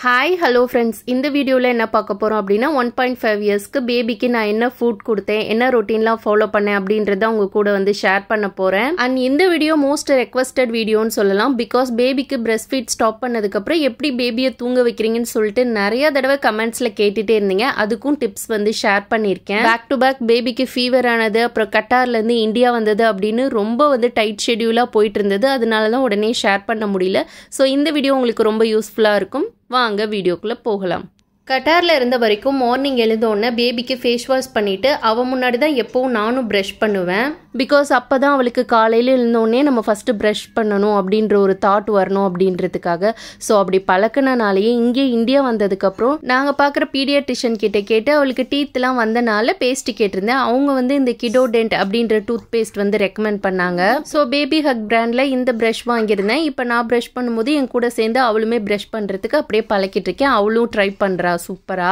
Hi, hello friends. இந்த வீடியோல என்ன பார்க்க போறோம் அப்படினா 1.5 இயர்ஸ்க்கு பேபிக்கு நான் என்ன ஃபுட் கொடுத்தேன், என்ன ரொட்டீன்லாம் ஃபாலோ பண்ணேன் அப்படின்றத உங்க கூட வந்து ஷேர் பண்ண போறேன். And இந்த வீடியோ மோஸ்ட் ரெக்வெஸ்டட் வீடியோன்னு சொல்லலாம். because பேபிக்கு breast feed ஸ்டாப் பண்ணதுக்கு அப்புறம் எப்படி பேபியை தூங்க வைக்கிறீங்கன்னு சொல்லிட்டு நிறைய தடவை கமெண்ட்ஸ்ல கேட்டுட்டே இருந்தீங்க. அதுக்கும் டிப்ஸ் வந்து ஷேர் பண்ணிருக்கேன். பேக் டு பேக் பேபிக்கு ஃபீவர் ஆனது, அப்புறம் கட்டார்ல இருந்து இந்தியா வந்தது அப்படின்னு ரொம்ப வந்து டைட் ஷெட்யூலா போயிட்டு இருந்தது. அதனால தான் உடனே ஷேர் பண்ண முடியல. சோ இந்த வீடியோ உங்களுக்கு ரொம்ப யூஸ்ஃபுல்லா இருக்கும். வாங்க வீடியோக்குள்ள போகலாம். கட்டார்ல இருந்த வரைக்கும் மார்னிங் எழுந்தோடனே பேபிக்கு ஃபேஸ் வாஷ் பண்ணிட்டு அவ முன்னாடி தான் எப்பவும் நானும் ப்ரஷ் பண்ணுவேன். பிகாஸ் அப்பதான் அவளுக்கு காலையில எழுந்தோடனே நம்ம ஃபர்ஸ்ட் ப்ரஷ் பண்ணணும் அப்படின்ற ஒரு தாட் வரணும் அப்படின்றதுக்காக. ஸோ அப்படி பழக்கினாலேயே இங்கே இந்தியா வந்ததுக்கு அப்புறம் நாங்க பாக்குற பீடியாட்ரிஷியன் கிட்ட கேட்டு அவளுக்கு டீத்லாம் வந்தனால பேஸ்ட் கேட்டிருந்தேன். அவங்க வந்து இந்த கிடோடென்ட் அப்படின்ற டூத் பேஸ்ட் வந்து ரெக்கமெண்ட் பண்ணாங்க. ஸோ பேபி ஹக் பிராண்ட்ல இந்த ப்ரஷ் வாங்கியிருந்தேன். இப்போ நான் ப்ரஷ் பண்ணும்போது என் கூட சேர்ந்து அவளுமே ப்ரஷ் பண்றதுக்கு அப்படியே பழக்கிட்டு இருக்கேன். அவளும் ட்ரை பண்றா சூப்பரா.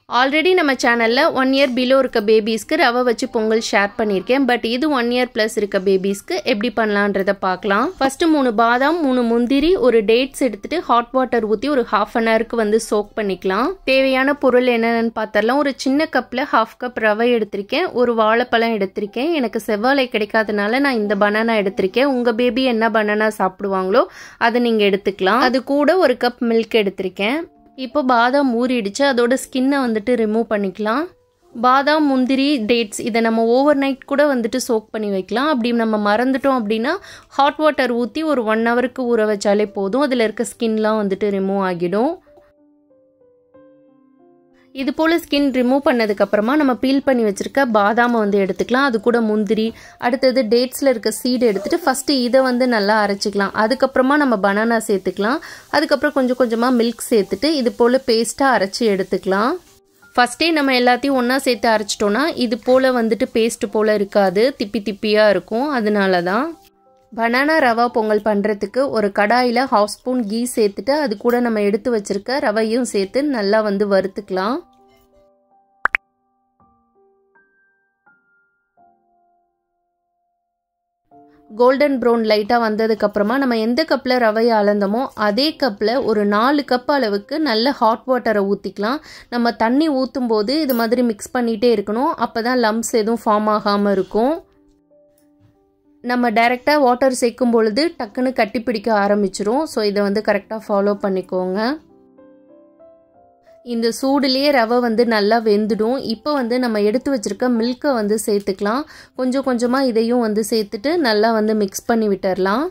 ஆல்ரெடி நம்ம சேனல்ல 1 இயர் பிலோ இருக்க பேபிஸ்க்கு ரவை வச்சு பொங்கல் ஷேர் பண்ணியிருக்கேன். பட் இது 1 இயர் பிளஸ் இருக்க பேபிஸ்க்கு எப்படி பண்ணலான்றத பார்க்கலாம். ஃபர்ஸ்ட் 3 பாதாம், 3 முந்திரி, ஒரு டேட்ஸ் எடுத்துட்டு ஹாட் வாட்டர் ஊற்றி ஒரு 1/2 அன் ஹவருக்கு வந்து சோக் பண்ணிக்கலாம். தேவையான பொருள் என்னென்னு பார்த்தரலாம். ஒரு சின்ன கப்ல 1/2 கப் ரவை எடுத்திருக்கேன். ஒரு வாழைப்பழம் எடுத்திருக்கேன். எனக்கு செவ்வாழை கிடைக்காதனால நான் இந்த பனானா எடுத்திருக்கேன். உங்க பேபி என்ன பனானா சாப்பிடுவாங்களோ அதை நீங்க எடுத்துக்கலாம். அது கூட ஒரு கப் மில்க் எடுத்திருக்கேன். இப்போ பாதாம் ஊறிடுச்சு. அதோட ஸ்கின்னை வந்துட்டு ரிமூவ் பண்ணிக்கலாம். பாதாம், முந்திரி, டேட்ஸ் இதை நம்ம ஓவர் நைட் கூட வந்துட்டு சோக் பண்ணி வைக்கலாம். அப்படி நம்ம மறந்துட்டோம் அப்படின்னா ஹாட் வாட்டர் ஊற்றி ஒரு 1 ஹவருக்கு ஊற வச்சாலே போதும். அதில் இருக்க ஸ்கின்லாம் வந்துட்டு ரிமூவ் ஆகிடும். இது போல் ஸ்கின் ரிமூவ் பண்ணதுக்கப்புறமா நம்ம பீல் பண்ணி வச்சுருக்க பாதாமை வந்து எடுத்துக்கலாம். அது கூட முந்திரி, அடுத்தது டேட்ஸில் இருக்க சீடு எடுத்துகிட்டு ஃபஸ்ட்டு இதை வந்து நல்லா அரைச்சிக்கலாம். அதுக்கப்புறமா நம்ம பனானா சேர்த்துக்கலாம். அதுக்கப்புறம் கொஞ்சம் கொஞ்சமாக மில்க் சேர்த்துட்டு இது போல் பேஸ்ட்டாக அரைச்சி எடுத்துக்கலாம். ஃபஸ்ட்டே நம்ம எல்லாத்தையும் ஒன்றா சேர்த்து அரைச்சிட்டோன்னா இது போல் வந்துட்டு பேஸ்ட் போல் இருக்காது, திப்பி திப்பியாக இருக்கும். அதனால தான் பனானா ரவா பொங்கல் பண்ணுறதுக்கு ஒரு கடாயில் 1/2 ஸ்பூன் கீ சேர்த்துட்டு அது கூட நம்ம எடுத்து வச்சிருக்க ரவையும் சேர்த்து நல்லா வந்து வறுத்துக்கலாம். கோல்டன் ப்ரௌன் லைட்டாக வந்ததுக்கப்புறமா நம்ம எந்த கப்பில் ரவையை அளந்தோமோ அதே கப்பில் ஒரு 4 கப் அளவுக்கு நல்ல ஹாட் வாட்டரை ஊற்றிக்கலாம். நம்ம தண்ணி ஊற்றும் போது இது மாதிரி மிக்ஸ் பண்ணிகிட்டே இருக்கணும். அப்போ தான் லம்ப்ஸ் எதுவும் ஃபார்ம் ஆகாமல் இருக்கும். நம்ம டைரெக்டாக வாட்டர் சேர்க்கும் பொழுது டக்குன்னு கட்டி பிடிக்க ஆரம்பிச்சிரும். ஸோ இதை வந்து கரெக்டாக ஃபாலோ பண்ணிக்கோங்க. இந்த சூடுலேயே ரவை வந்து நல்லா வெந்துடும். இப்போ வந்து நம்ம எடுத்து வச்சிருக்க மில்கை வந்து சேர்த்துக்கலாம். கொஞ்சம் கொஞ்சமாக இதையும் வந்து சேர்த்துட்டு நல்லா வந்து மிக்ஸ் பண்ணி விட்டுறலாம்.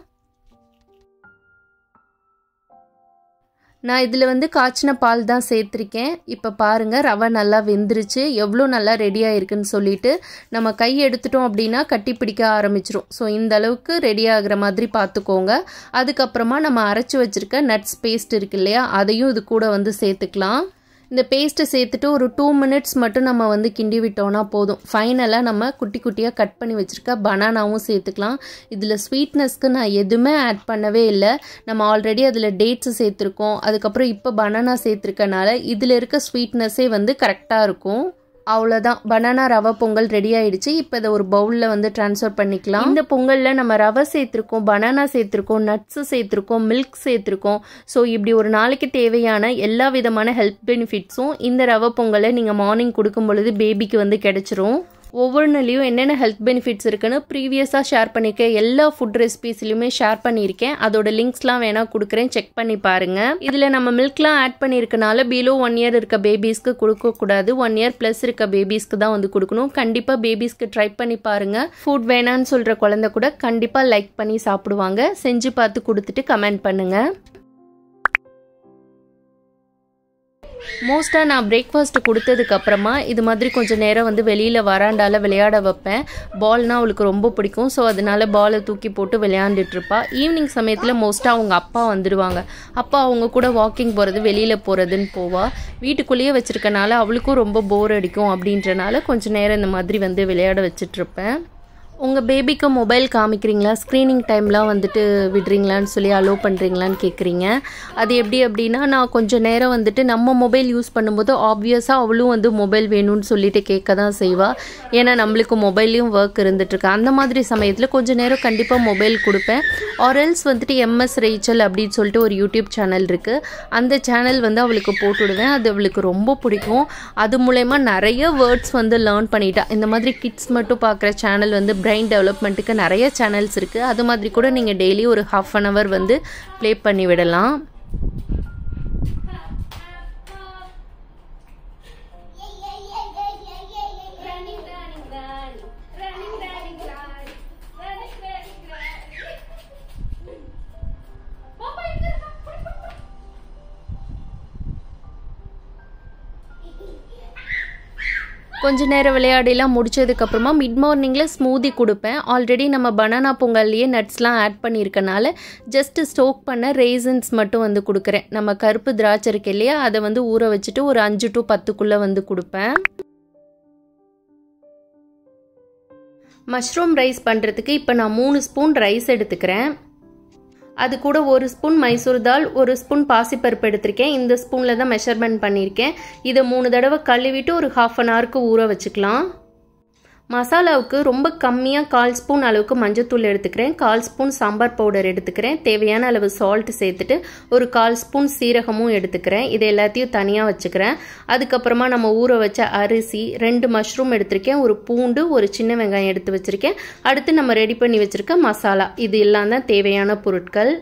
நான் இதில் வந்து காய்ச்சின பால் தான் சேர்த்துருக்கேன். இப்போ பாருங்கள் ரவை நல்லா வெந்துருச்சு. எவ்வளோ நல்லா ரெடியாக இருக்குன்னு சொல்லிட்டு நம்ம கை எடுத்துட்டோம் அப்படின்னா கட்டி பிடிக்க ஆரம்பிச்சிரும். ஸோ இந்த அளவுக்கு ரெடி ஆகிற மாதிரி பார்த்துக்கோங்க. அதுக்கப்புறமா நம்ம அரைச்சி வச்சுருக்க நட்ஸ் பேஸ்ட் இருக்கு இல்லையா, அதையும் இது கூட வந்து சேர்த்துக்கலாம். இந்த பேஸ்ட்டை சேர்த்துட்டு ஒரு 2 மினிட்ஸ் மட்டும் நம்ம வந்து கிண்டி விட்டோம்னா போதும். ஃபைனலாக நம்ம குட்டி குட்டியாக கட் பண்ணி வச்சுருக்க பனானாவும் சேர்த்துக்கலாம். இதில் ஸ்வீட்னஸ்க்கு நான் எதுவுமே ஆட் பண்ணவே இல்லை. நம்ம ஆல்ரெடி அதில் டேட்ஸு சேர்த்துருக்கோம். அதுக்கப்புறம் இப்போ பனானா சேர்த்துருக்கனால இதில் இருக்க ஸ்வீட்னஸே வந்து கரெக்டாக இருக்கும். அவ்வளோதான், பனானா ரவை பொங்கல் ரெடி ஆயிடுச்சு. இப்போ இதை ஒரு பவுலில் வந்து ட்ரான்ஸ்ஃபர் பண்ணிக்கலாம். இந்த பொங்கலில் நம்ம ரவை சேர்த்துருக்கோம், பனானா சேர்த்துருக்கோம், நட்ஸு சேர்த்துருக்கோம், மில்க் சேர்த்துருக்கோம். ஸோ இப்படி ஒரு நாளைக்கு தேவையான எல்லா விதமான ஹெல்த் பெனிஃபிட்ஸும் இந்த ரவை பொங்கலை நீங்கள் மார்னிங் கொடுக்கும் பொழுது பேபிக்கு வந்து கிடைச்சிரும். ஒவ்வொன்றுலையும் என்னென்ன ஹெல்த் பெனிஃபிட்ஸ் இருக்குன்னு ப்ரீவியஸாக ஷேர் பண்ணியிருக்க எல்லா ஃபுட் ரெசிபீஸ்லையுமே ஷேர் பண்ணியிருக்கேன். அதோட லிங்க்ஸ்லாம் வேணால் கொடுக்குறேன், செக் பண்ணி பாருங்கள். இதில் நம்ம மில்க்லாம் ஆட் பண்ணியிருக்கனால பிலோ 1 இயர் இருக்க பேபிஸ்க்கு கொடுக்கக்கூடாது. 1 இயர் ப்ளஸ் இருக்க பேபிஸ்க்கு தான் வந்து கொடுக்கணும். கண்டிப்பாக பேபிஸ்க்கு ட்ரை பண்ணி பாருங்கள். ஃபுட் வேணான்னு சொல்கிற குழந்தை கூட கண்டிப்பாக லைக் பண்ணி சாப்பிடுவாங்க. செஞ்சு பார்த்து கொடுத்துட்டு கமெண்ட் பண்ணுங்கள். மோஸ்ட்டாக நான் பிரேக்ஃபாஸ்ட் கொடுத்ததுக்கப்புறமா இது மாதிரி கொஞ்சம் நேரம் வந்து வெளியில் வராண்டால விளையாட வைப்பேன். பால்னால் அவளுக்கு ரொம்ப பிடிக்கும். ஸோ அதனால பாலை தூக்கி போட்டு விளையாண்டுட்ருப்பா. ஈவினிங் சமயத்தில் மோஸ்ட்டாக அவங்க அப்பா வந்துடுவாங்க. அப்பா அவங்க கூட வாக்கிங் போகிறது, வெளியில் போகிறதுன்னு போவா. வீட்டுக்குள்ளேயே வச்சுருக்கனால அவளுக்கும் ரொம்ப போர் அடிக்கும். அப்படின்றனால கொஞ்சம் நேரம் இந்த மாதிரி வந்து விளையாட வச்சிட்ருப்பேன். உங்கள் பேபிக்கு மொபைல் காமிக்கிறீங்களா, ஸ்க்ரீனிங் டைம்லாம் வந்துட்டு விடுறீங்களான்னு சொல்லி அலோவ் பண்ணுறீங்களான்னு கேட்குறீங்க. அது எப்படி அப்படின்னா, நான் கொஞ்சம் நேரம் வந்துட்டு நம்ம மொபைல் யூஸ் பண்ணும்போது ஆப்வியஸாக அவளும் வந்து மொபைல் வேணும்னு சொல்லிட்டு கேட்க தான் செய்வாள். ஏன்னா நம்மளுக்கு மொபைல்லையும் ஒர்க் இருந்துகிட்ருக்கு. அந்த மாதிரி சமயத்தில் கொஞ்சம் நேரம் கண்டிப்பாக மொபைல் கொடுப்பேன். ஆர்எல்ஸ் வந்துட்டு MS ரேச்சல் அப்படின்னு சொல்லிட்டு ஒரு யூடியூப் சேனல் இருக்குது. அந்த சேனல் வந்து அவளுக்கு போட்டுவிடுவேன். அது அவளுக்கு ரொம்ப பிடிக்கும். அது மூலயமா நிறைய வேர்ட்ஸ் வந்து லேர்ன் பண்ணிட்டா. இந்த மாதிரி கிட்ஸ் மட்டும் பார்க்குற சேனல் வந்து பிரெயின் டெவலப்மெண்ட்டுக்கு நிறைய சேனல்ஸ் இருக்குது. அது மாதிரி கூட நீங்கள் டெய்லி ஒரு ½ அன் ஹவர் வந்து ப்ளே பண்ணி விடலாம். கொஞ்ச நேரம் விளையாடிலாம் முடிச்சதுக்கப்புறமா மிட் மார்னிங்கில் ஸ்மூதி கொடுப்பேன். ஆல்ரெடி நம்ம பனானா பொங்கல்லையே நட்ஸ்லாம் ஆட் பண்ணியிருக்கனால ஜஸ்ட்டு ஸ்டோக் பண்ண ரேசன்ஸ் மட்டும் வந்து கொடுக்குறேன். நம்ம கருப்பு திராட்சை இருக்கு இல்லையா, அதை வந்து ஊற வச்சுட்டு ஒரு 5 to 10 வந்து கொடுப்பேன். மஷ்ரூம் ரைஸ் பண்ணுறதுக்கு இப்போ நான் 3 ஸ்பூன் ரைஸ் எடுத்துக்கிறேன். அது கூட 1 ஸ்பூன் மைசூர் தால், 1 ஸ்பூன் பாசிப்பருப்பு எடுத்திருக்கேன். இந்த ஸ்பூனில் தான் மெஷர்மெண்ட் பண்ணியிருக்கேன். இதை 3 தடவை கழுவிட்டு ஒரு ½ அன் ஹவருக்கு ஊற வச்சுக்கலாம். மசாலாவுக்கு ரொம்ப கம்மியாக 1/4 ஸ்பூன் அளவுக்கு மஞ்சத்தூள் எடுத்துக்கிறேன். 1/4 ஸ்பூன் சாம்பார் பவுடர் எடுத்துக்கிறேன். தேவையான அளவு சால்ட் சேர்த்துட்டு ஒரு 1/4 ஸ்பூன் சீரகமும் எடுத்துக்கிறேன். இது எல்லாத்தையும் தனியாக வச்சுக்கிறேன். அதுக்கப்புறமா நம்ம ஊற வச்ச அரிசி, 2 மஷ்ரூம் எடுத்திருக்கேன், ஒரு பூண்டு, ஒரு சின்ன வெங்காயம் எடுத்து வச்சுருக்கேன். அடுத்து நம்ம ரெடி பண்ணி வச்சுருக்க மசாலா, இது எல்லாம் தான் தேவையான பொருட்கள்.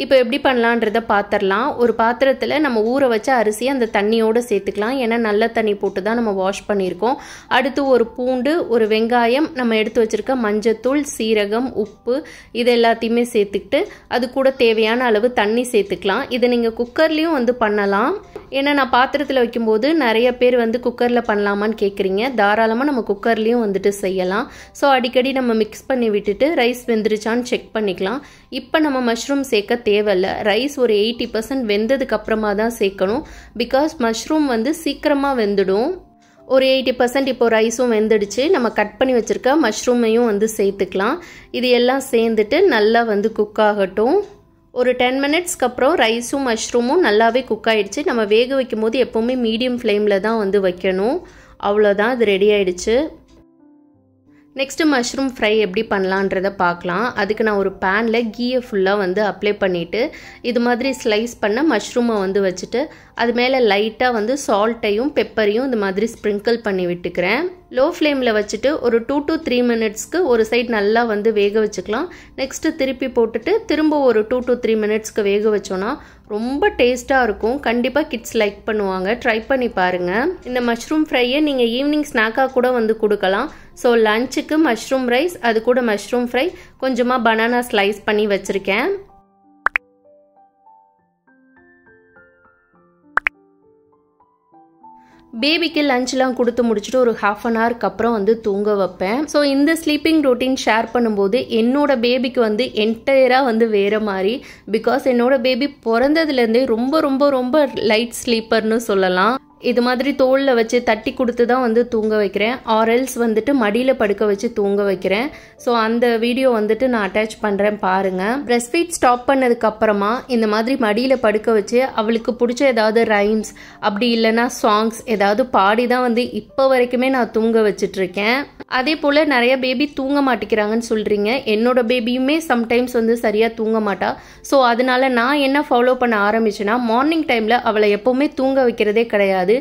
இப்போ எப்படி பண்ணலான்றதை பார்த்துடலாம். ஒரு பாத்திரத்தில் நம்ம ஊற வச்ச அரிசியை அந்த தண்ணியோடு சேர்த்துக்கலாம். ஏன்னா நல்ல தண்ணி போட்டு தான் நம்ம வாஷ் பண்ணியிருக்கோம். அடுத்து ஒரு பூண்டு, ஒரு வெங்காயம், நம்ம எடுத்து வச்சுருக்க மஞ்சத்தூள், சீரகம், உப்பு, இது எல்லாத்தையுமே சேர்த்துக்கிட்டு அது கூட தேவையான அளவு தண்ணி சேர்த்துக்கலாம். இதை நீங்கள் குக்கர்லேயும் வந்து பண்ணலாம். ஏன்னா நான் பாத்திரத்தில் வைக்கும்போது நிறைய பேர் வந்து குக்கரில் பண்ணலாமான்னு கேட்குறீங்க. தாராளமாக நம்ம குக்கர்லேயும் வந்துட்டு செய்யலாம். ஸோ அடிக்கடி நம்ம மிக்ஸ் பண்ணி விட்டுட்டு ரைஸ் வெந்துருச்சான்னு செக் பண்ணிக்கலாம். இப்போ நம்ம மஷ்ரூம் சேர்க்க தேவையில்லை. ரைஸ் ஒரு 80% வெந்ததுக்கு அப்புறமா தான் சேர்க்கணும். பிகாஸ் மஷ்ரூம் வந்து சீக்கிரமாக வெந்துடும். ஒரு 80% இப்போ ரைஸும் வெந்துடுச்சு. நம்ம கட் பண்ணி வச்சுருக்க மஷ்ரூமையும் வந்து சேர்த்துக்கலாம். இது எல்லாம் சேர்ந்துட்டு நல்லா வந்து குக் ஆகட்டும். ஒரு 10 மினிட்ஸ்க்கு அப்புறம் ரைஸும் மஷ்ரூமும் நல்லாவே குக் ஆகிடுச்சு. நம்ம வேக வைக்கும் போது எப்போவுமே மீடியம் ஃப்ளேமில் தான் வந்து வைக்கணும். அவ்வளோதான், இது ரெடி ஆகிடுச்சு. நெக்ஸ்ட்டு மஷ்ரூம் ஃப்ரை எப்படி பண்ணலான்றதை பார்க்கலாம். அதுக்கு நான் ஒரு பேனில் கீயை ஃபுல்லாக வந்து அப்ளை பண்ணிவிட்டு இது மாதிரி ஸ்லைஸ் பண்ண மஷ்ரூமை வந்து வச்சுட்டு அது மேலே லைட்டாக வந்து சால்ட்டையும் பெப்பரையும் இந்த மாதிரி ஸ்ப்ரிங்கிள் பண்ணி விட்டுக்கிறேன். லோ ஃப்ளேமில் வச்சுட்டு ஒரு 2 to 3 மினிட்ஸ்க்கு ஒரு சைட் நல்லா வந்து வேக வச்சுக்கலாம். நெக்ஸ்ட்டு திருப்பி போட்டுட்டு திரும்ப ஒரு 2 to 3 மினிட்ஸ்க்கு வேக வச்சோன்னா ரொம்ப டேஸ்ட்டாக இருக்கும். கண்டிப்பாக கிட்ஸ் லைக் பண்ணுவாங்க. ட்ரை பண்ணி பாருங்கள். இந்த மஷ்ரூம் ஃப்ரையை நீங்கள் ஈவினிங் ஸ்நாக்காக கூட வந்து கொடுக்கலாம். ஸோ லஞ்சுக்கு மஷ்ரூம் ரைஸ், அது கூட மஷ்ரூம் ஃப்ரை, கொஞ்சமாக பனானா ஸ்லைஸ் பண்ணி வச்சுருக்கேன். பேபிக்கு லஞ்ச்லாம் கொடுத்து முடிச்சுட்டு ஒரு ½ அன் ஹவருக்கு அப்புறம் வந்து தூங்க வைப்பேன். ஸோ இந்த ஸ்லீப்பிங் ரொட்டீன் ஷேர் பண்ணும்போது என்னோட பேபிக்கு வந்து என்டையராக வந்து வேறு மாதிரி. பிகாஸ் என்னோட பேபி பிறந்ததுலேருந்தே ரொம்ப ரொம்ப ரொம்ப லைட் ஸ்லீப்பர்னு சொல்லலாம். இது மாதிரி தோளில் வச்சு தட்டி கொடுத்து தான் வந்து தூங்க வைக்கிறேன். ஆர்எல்ஸ் வந்துட்டு மடியில் படுக்க வச்சு தூங்க வைக்கிறேன். ஸோ அந்த வீடியோ வந்துட்டு நான் அட்டாச் பண்ணுறேன் பாருங்கள். பிரெஸ்ட் ஃபீட் ஸ்டாப் பண்ணதுக்கப்புறமா இந்த மாதிரி மடியில் படுக்க வச்சு அவளுக்கு பிடிச்ச ஏதாவது ரைம்ஸ் அப்படி இல்லைன்னா சாங்ஸ் ஏதாவது பாடி தான் வந்து இப்போ வரைக்குமே நான் தூங்க வச்சிட்ருக்கேன். அதே போல் நிறைய பேபி தூங்க மாட்டேங்கிறாங்கன்னு சொல்கிறீங்க. என்னோட பேபியுமே சம்டைம்ஸ் வந்து சரியாக தூங்க மாட்டா. ஸோ அதனால நான் என்ன ஃபாலோ பண்ண ஆரம்பிச்சேன்னா, மார்னிங் டைமில் அவளை எப்போவுமே தூங்க வைக்கிறதே கிடையாது.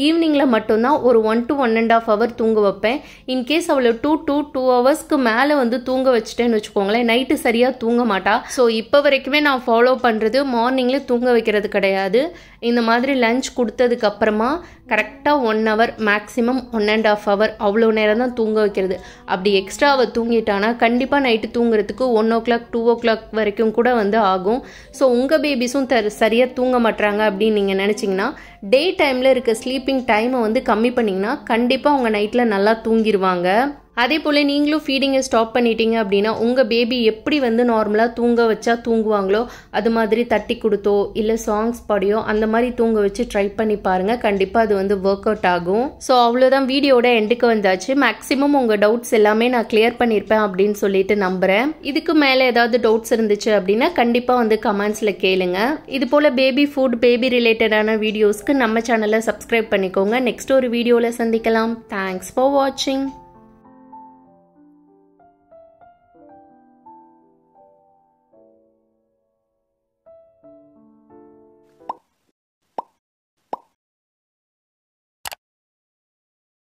ஈவினிங்கில் மட்டும்தான் ஒரு 1 to 1.5 hour தூங்க வைப்பேன். இன்கேஸ் அவளை 2 to 2 hours மேலே வந்து தூங்க வச்சுட்டேன்னு வச்சுக்கோங்களேன், நைட்டு சரியாக தூங்க மாட்டா. ஸோ இப்போ வரைக்குமே நான் ஃபாலோ பண்ணுறது மார்னிங்கில் தூங்க வைக்கிறது கிடையாது. இந்த மாதிரி லஞ்ச் கொடுத்ததுக்கு அப்புறமா கரெக்டாக 1 hour, மேக்ஸிமம் 1.5 hour அவ்வளோ நேரம் தான் தூங்க வைக்கிறது. அப்படி எக்ஸ்ட்ரா அவள் தூங்கிட்டானா கண்டிப்பாக நைட்டு தூங்குறதுக்கு 1 o'clock 2 o'clock வரைக்கும் கூட வந்து ஆகும். ஸோ உங்கள் பேபிஸும் சரியாக தூங்க மாட்டுறாங்க அப்படின்னு நீங்கள் நினச்சிங்கன்னா டே டைமில் இருக்க ஸ்லீப்பிங் டைமை வந்து கம்மி பண்ணிங்கன்னா கண்டிப்பாக அவங்க நைட்டில் நல்லா தூங்கிடுவாங்க. அதே போல் நீங்களும் ஃபீடிங்கை ஸ்டாப் பண்ணிட்டீங்க அப்படின்னா உங்கள் பேபி எப்படி வந்து நார்மலாக தூங்க வச்சா தூங்குவாங்களோ அது மாதிரி தட்டி கொடுத்தோ இல்லை சாங்ஸ் பாடியோ அந்த மாதிரி தூங்க வச்சு ட்ரை பண்ணி பாருங்கள். கண்டிப்பாக அது வந்து ஒர்க் அவுட் ஆகும். ஸோ அவ்வளோதான், வீடியோட எண்டுக்கு வந்தாச்சு. மேக்ஸிமம் உங்கள் டவுட்ஸ் எல்லாமே நான் கிளியர் பண்ணியிருப்பேன் அப்படின்னு சொல்லிட்டு நம்புகிறேன். இதுக்கு மேலே ஏதாவது டவுட்ஸ் இருந்துச்சு அப்படின்னா கண்டிப்பாக வந்து கமெண்ட்ஸில் கேளுங்க. இது போல் பேபி ஃபுட், பேபி ரிலேட்டடான வீடியோஸ்க்கு நம்ம சேனலை சப்ஸ்கிரைப் பண்ணிக்கோங்க. நெக்ஸ்ட் ஒரு வீடியோவில் சந்திக்கலாம். தேங்க்ஸ் ஃபார் வாட்சிங்.